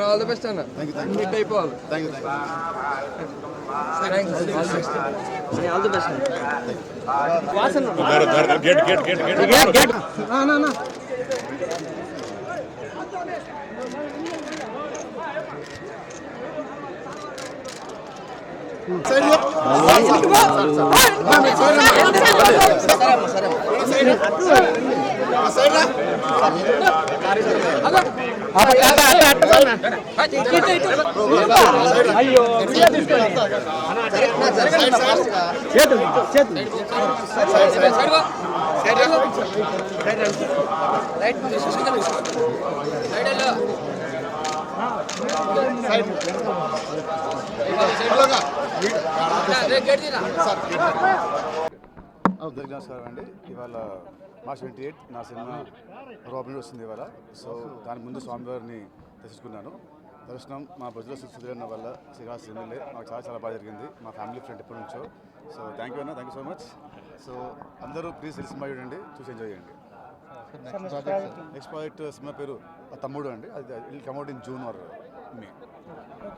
All the best అన్న. Meet అయిపోవాలి. All the best. అయ్యో నమస్కారం అండి. ఇవాళ మార్చ్ 28 నా సినిమా రాబిన్ వస్తుంది ఇవాళ. సో దాని ముందు స్వామివారిని దర్శించుకున్నాను. దర్శనం మా బుజ్జలో సుధీరన్న వల్ల శ్రీనివాస్ ఎమ్మెల్యే మాకు చాలా బాగా జరిగింది. మా ఫ్యామిలీ ఫ్రెండ్ ఎప్పటి నుంచో. సో థ్యాంక్ యూ అన్న, thank you so much. So అందరూ ప్లీజ్ సినిమా చూడండి, చూసి ఎంజాయ్ చేయండి. నెక్స్ట్ ప్రాజెక్ట్ సినిమా పేరు తమ్ముడు అండి. అది will come out in June or May.